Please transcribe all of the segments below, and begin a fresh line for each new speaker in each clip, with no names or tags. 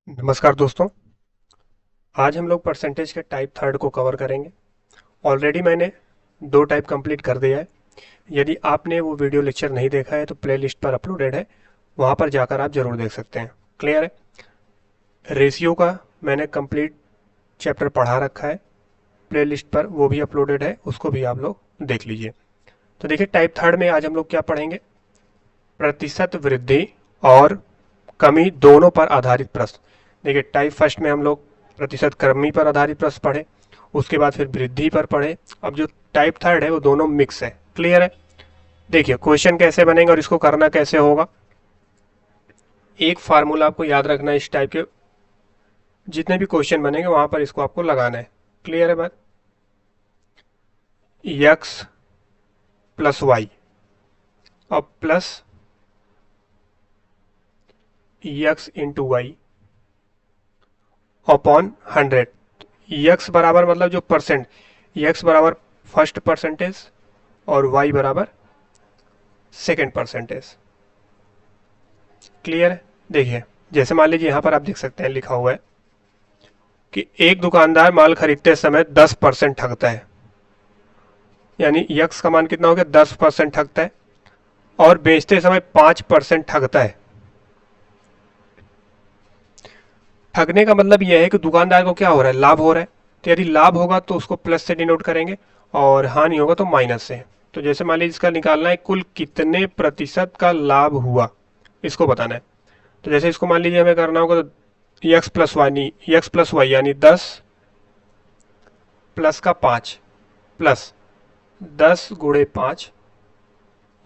नमस्कार दोस्तों। आज हम लोग परसेंटेज के टाइप थर्ड को कवर करेंगे। ऑलरेडी मैंने दो टाइप कंप्लीट कर दिया है। यदि आपने वो वीडियो लेक्चर नहीं देखा है तो प्लेलिस्ट पर अपलोडेड है, वहाँ पर जाकर आप जरूर देख सकते हैं। क्लियर है। रेशियो का मैंने कंप्लीट चैप्टर पढ़ा रखा है, प्लेलिस्ट पर वो भी अपलोडेड है, उसको भी आप लोग देख लीजिए। तो देखिए, टाइप थर्ड में आज हम लोग क्या पढ़ेंगे? प्रतिशत वृद्धि और कमी दोनों पर आधारित प्रश्न। देखिए, टाइप फर्स्ट में हम लोग प्रतिशत कमी पर आधारित प्रश्न पढ़े, उसके बाद फिर वृद्धि पर पढ़े। अब जो टाइप थर्ड है वो दोनों मिक्स है। क्लियर है। देखिए, क्वेश्चन कैसे बनेंगे और इसको करना कैसे होगा। एक फार्मूला आपको याद रखना है, इस टाइप के जितने भी क्वेश्चन बनेंगे वहां पर इसको आपको लगाना है। क्लियर है बात? यक्स प्लस वाई और plus x into y upon 100। X बराबर मतलब जो परसेंट, यक्स बराबर फर्स्ट परसेंटेज और वाई बराबर सेकेंड परसेंटेज। क्लियर है। देखिए, जैसे मान लीजिए यहां पर आप देख सकते हैं लिखा हुआ है कि एक दुकानदार माल खरीदते समय 10% ठगता है, यानी यक्स का मान कितना हो गया? 10% ठगता है। और बेचते समय 5% ठगता है। ठगने का मतलब यह है कि दुकानदार को क्या हो रहा है? लाभ हो रहा है। तो यदि लाभ होगा तो उसको प्लस से डिनोट करेंगे और हानि होगा तो माइनस से। तो जैसे मान लीजिए इसका निकालना है कुल कितने प्रतिशत का लाभ हुआ, इसको बताना है। तो जैसे इसको मान लीजिए हमें करना होगा तो यक्स प्लस वाई यानी 10 प्लस का 5 प्लस 10 गुणे 5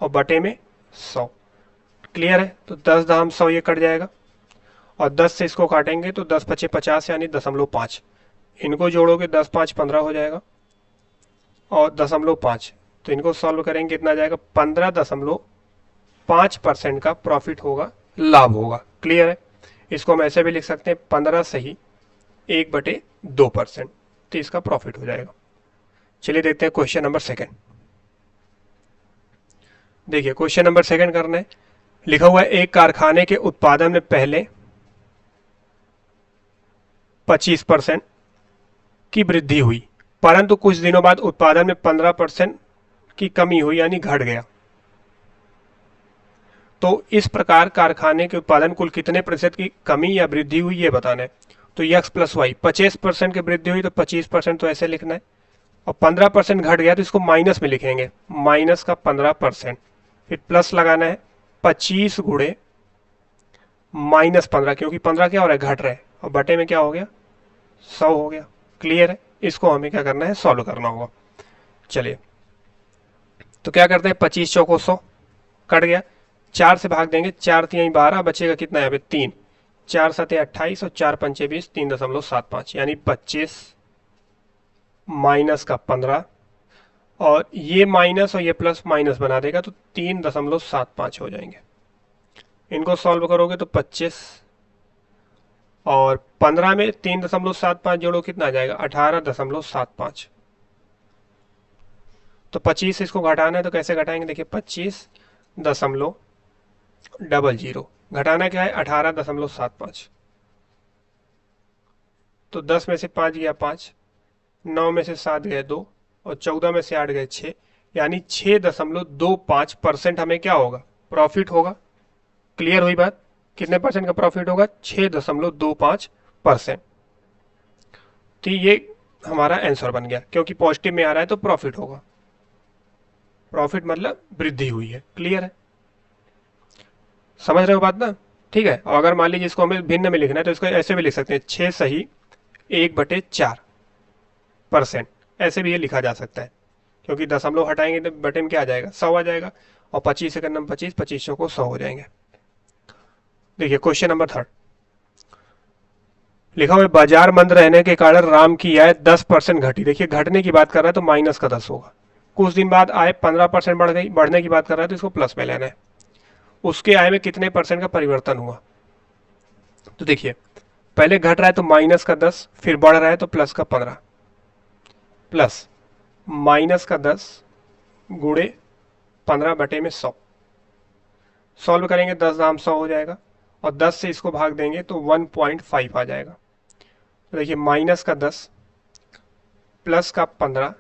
और बटे में 100। क्लियर है। तो 10 दाम 100 ये कट जाएगा और 10 से इसको काटेंगे तो 10 पचे 50 यानी 0.5। इनको जोड़ोगे 10 5 15 हो जाएगा और 0.5। तो इनको सॉल्व करेंगे कितना जाएगा? 15.5% का प्रॉफिट होगा, लाभ होगा। क्लियर है। इसको हम ऐसे भी लिख सकते हैं 15 सही 1/2%, तो इसका प्रॉफिट हो जाएगा। चलिए देखते हैं क्वेश्चन नंबर सेकंड। देखिए, क्वेश्चन नंबर सेकंड करना है। लिखा हुआ है एक कारखाने के उत्पादन में पहले 25% की वृद्धि हुई, परंतु कुछ दिनों बाद उत्पादन में 15% की कमी हुई यानी घट गया। तो इस प्रकार कारखाने के उत्पादन कुल कितने प्रतिशत की कमी या वृद्धि हुई ये बताना है। तो यक्स प्लस वाई 25% की वृद्धि हुई तो 25% तो ऐसे लिखना है और 15% घट गया तो इसको माइनस में लिखेंगे, माइनस का 15%। फिर प्लस लगाना है 25 गुणे -15, क्योंकि 15 क्या हो रहा है? घट रहा है। और बटे में क्या हो गया? 100 हो गया। क्लियर है। इसको हमें क्या करना है? सॉल्व करना होगा। चलिए, तो क्या करते हैं? 25 चौको 100 कट गया, 4 से भाग देंगे, 4 तिहाई 12, बचेगा कितना यहाँ पे? 3। 4 सते 28 और 4 पंचे 20, 3.75 यानी 25 माइनस का 15 और ये माइनस और ये प्लस माइनस बना देगा तो 3.75 हो जाएंगे। इनको सॉल्व करोगे तो 25 और 15 में 3.75 जोड़ो कितना आ जाएगा? 18.75। तो 25 इसको घटाना है तो कैसे घटाएंगे? देखिए, 25.00 घटाना क्या है? 18.75। तो 10 में से 5 गया 5, 9 में से 7 गए 2 और 14 में से 8 गए 6, यानी 6.25% हमें क्या होगा? प्रॉफिट होगा। क्लियर हुई बात? कितने परसेंट का प्रॉफिट होगा? 6.25%। तो ये हमारा आंसर बन गया, क्योंकि पॉजिटिव में आ रहा है तो प्रॉफिट होगा। प्रॉफिट मतलब वृद्धि हुई है। क्लियर है। समझ रहे हो बात ना? ठीक है। और अगर मान लीजिए इसको हमें भिन्न में लिखना है तो इसको ऐसे भी लिख सकते हैं, 6 सही 1/4%। ऐसे भी ये लिखा जा सकता है, क्योंकि दशमलव हटाएंगे तो बटे में क्या आ जाएगा? 100 आ जाएगा और 25 से करना 25, 25 को 100 हो जाएंगे। देखिए, क्वेश्चन नंबर थर्ड लिखा हुआ है बाजार मंद रहने के कारण राम की आय 10% घटी। देखिए, घटने की बात कर रहा है तो माइनस का 10 होगा। कुछ दिन बाद आय 15% बढ़ गई, बढ़ने की बात कर रहा है तो इसको प्लस में लेना है। उसके आय में कितने परसेंट का परिवर्तन हुआ? तो देखिए, पहले घट रहा है तो माइनस का 10, फिर बढ़ रहा है तो प्लस का 15, प्लस माइनस का 10 गुणे 15 बटे में 100। सॉल्व करेंगे 10 दाम 100 हो जाएगा और 10 से इसको भाग देंगे तो 1.5 आ जाएगा। तो देखिए माइनस का 10, प्लस का 15,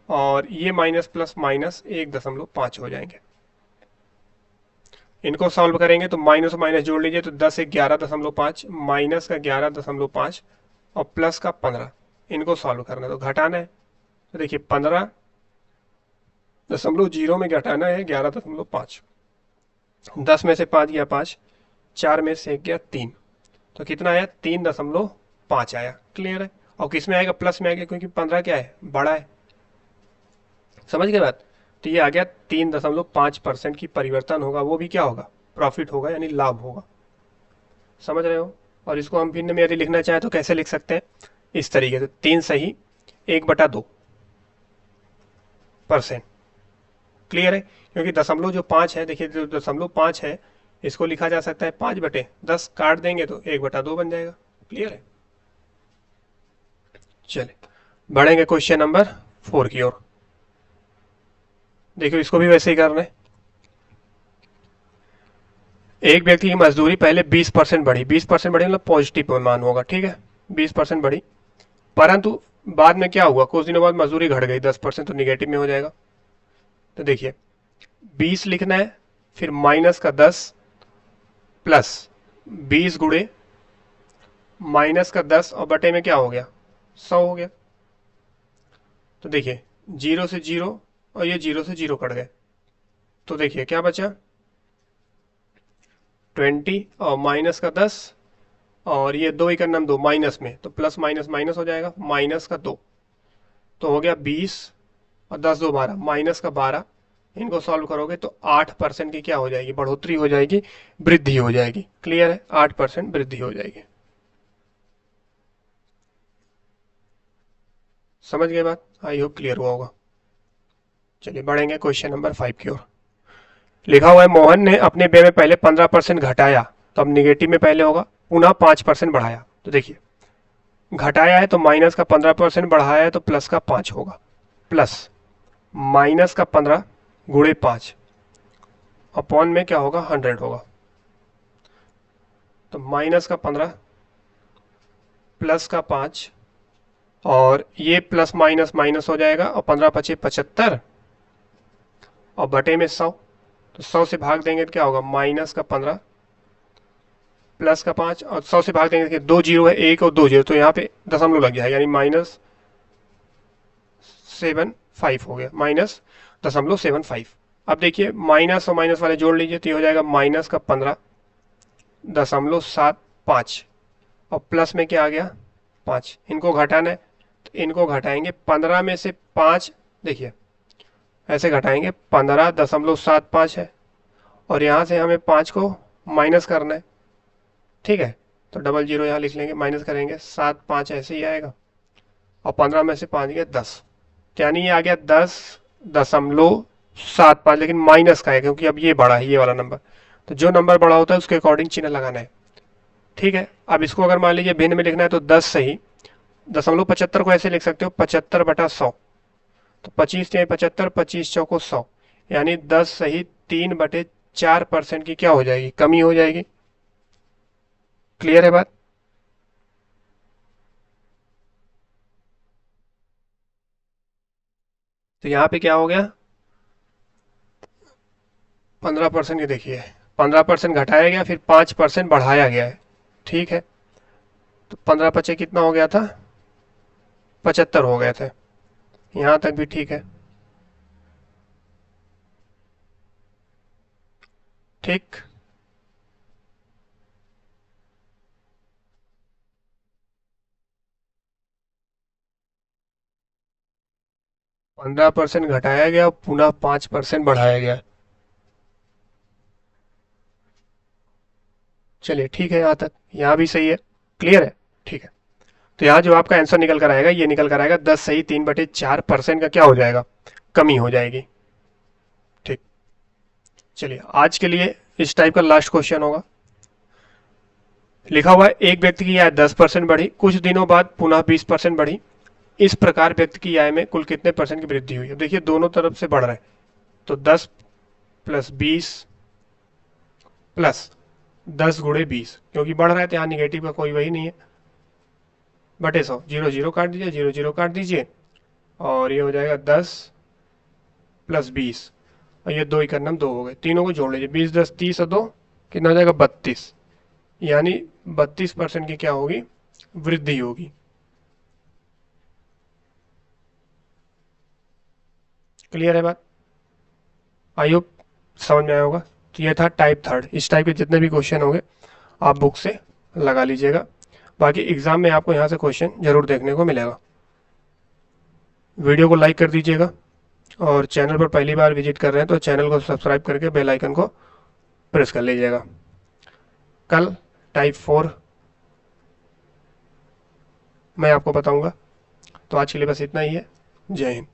और ये माइनस प्लस माइनस 1.5 हो जाएंगे। इनको सॉल्व करेंगे तो माइनस माइनस जोड़ लीजिए, तो 10 एक 11.5, माइनस का 11.5 और प्लस का 15, इनको सॉल्व करना है तो घटाना है। तो देखिए 15.0 में घटाना है 11.5, 10 में से 5 गया 5, 4 में से 1 गया 3, तो कितना आया 3.5 आया। क्लियर है। और किस में आएगा, प्लस में आएगा, क्योंकि 15 क्या है, बड़ा है। समझ गए बात। तो ये आ गया 3.5% की परिवर्तन होगा, वो भी क्या होगा, प्रॉफिट होगा, यानी लाभ होगा। समझ रहे हो। और इसको हम भिन्न में यदि लिखना चाहें तो कैसे लिख सकते हैं, इस तरीके से 3 सही 1/2%। क्लियर है। क्योंकि दशमलव जो 5 है, देखिए जो दशमलव 5 है इसको लिखा जा सकता है 5/10, काट देंगे तो 1/2 बन जाएगा। क्लियर है। चलिए बढ़ेंगे क्वेश्चन नंबर 4 की ओर। देखिए इसको भी वैसे ही करना है। एक व्यक्ति की मजदूरी पहले 20% बढ़ी, 20% बढ़ी मतलब पॉजिटिव मान होगा, ठीक है, 20% बढ़ी, परंतु बाद में क्या हुआ, कुछ दिनों बाद मजदूरी घट गई 10%, तो निगेटिव में हो जाएगा। तो देखिए 20 लिखना है, फिर माइनस का 10 प्लस 20 गुणे माइनस का 10 और बटे में क्या हो गया, 100 हो गया। तो देखिए 0 से 0 और ये 0 से 0 कट गए, तो देखिए क्या बचा 20 और माइनस का 10 और ये 2 इक्यावन 2 माइनस में, तो प्लस माइनस माइनस हो जाएगा, माइनस का 2, तो हो गया 20 और 10 2 12, माइनस का 12। इनको सॉल्व करोगे तो 8% की क्या हो जाएगी, बढ़ोतरी हो जाएगी, वृद्धि हो जाएगी। क्लियर है, 8% वृद्धि हो जाएगी। समझ गए बात, आई होप क्लियर हुआ होगा। चलिए बढ़ेंगे क्वेश्चन नंबर 5 की ओर। लिखा हुआ है मोहन ने अपने व्यय में पहले 15% घटाया, तो अब निगेटिव में पहले होगा, पुनः 5% बढ़ाया। तो देखिए घटाया है तो माइनस का 15%, बढ़ाया है तो प्लस का 5 होगा, प्लस माइनस का 15 गुणे 5 अपॉन में क्या होगा 100 होगा। तो माइनस का 15 प्लस का 5 और ये प्लस माइनस माइनस हो जाएगा, और 15 पचे 75 और बटे में 100, तो 100 से भाग देंगे तो क्या होगा, माइनस का 15 प्लस का 5 और 100 से भाग देंगे, 2 जीरो है, 1 और 2 जीरो, तो यहाँ पे दशमलव लग जाएगा, यानी -75 हो गया, -0.75। अब देखिए माइनस और माइनस वाले जोड़ लीजिए तो ये हो जाएगा माइनस का 15.75 और प्लस में क्या आ गया 5। इनको घटाना है तो इनको घटाएंगे, 15 में से 5, देखिए ऐसे घटाएंगे, 15.75 है, और यहाँ से हमें 5 को माइनस करना है, ठीक है, तो डबल जीरो यहाँ लिख लेंगे, माइनस करेंगे, 7 5 ऐसे ही आएगा, और 15 में से 5 गया 10, यानी ये आ गया 10.75, लेकिन माइनस का है क्योंकि अब ये बड़ा है, ये वाला नंबर, तो जो नंबर बड़ा होता है उसके अकॉर्डिंग चिन्ह लगाना है। ठीक है, अब इसको अगर मान लीजिए भिन्न में लिखना है तो 10 सही 0.75 को ऐसे लिख सकते हो 75/100, तो 25 या 75, 25 चौको 100, यानी 10 सही 3/4% की क्या हो जाएगी, कमी हो जाएगी। क्लियर है बात। तो यहाँ पे क्या हो गया 15% की, देखिए 15% घटाया गया, फिर 5% बढ़ाया गया है, ठीक है, तो 15 पचे कितना हो गया था 75 हो गए थे, यहाँ तक भी ठीक है। ठीक, 15% घटाया गया, पुनः 5% बढ़ाया गया। चलिए ठीक है, यहाँ तक, यहाँ भी सही है। क्लियर है, ठीक है। तो यहाँ जो आपका आंसर निकल कर आएगा, ये निकल कर आएगा 10 सही 3/4% का क्या हो जाएगा, कमी हो जाएगी। ठीक, चलिए आज के लिए इस टाइप का लास्ट क्वेश्चन होगा। लिखा हुआ है एक व्यक्ति की आय 10% बढ़ी, कुछ दिनों बाद पुनः 20% बढ़ी, इस प्रकार व्यक्ति की आय में कुल कितने परसेंट की वृद्धि हुई। अब देखिए दोनों तरफ से बढ़ रहा है, तो 10 + 20 + 10 गुणे 20, क्योंकि बढ़ रहा है तो यहाँ निगेटिव का कोई वही नहीं है, बटे 100, 0 0 काट दीजिए, 0 0 काट दीजिए, और ये हो जाएगा 10 प्लस 20, और ये 2 ही करना, 2 हो गए, तीनों को जोड़ लीजिए, 20 10 30 और 2 कितना हो जाएगा 32, यानी 32% की क्या होगी, वृद्धि होगी। क्लियर है बात? आई होप समझ में आया होगा। तो ये था टाइप थर्ड। इस टाइप के जितने भी क्वेश्चन होंगे आप बुक से लगा लीजिएगा, बाकी एग्जाम में आपको यहाँ से क्वेश्चन जरूर देखने को मिलेगा। वीडियो को लाइक कर दीजिएगा, और चैनल पर पहली बार विजिट कर रहे हैं तो चैनल को सब्सक्राइब करके बेल आइकन को प्रेस कर लीजिएगा। कल टाइप 4 मैं आपको बताऊंगा। तो आज के लिए बस इतना ही है। जय हिंद।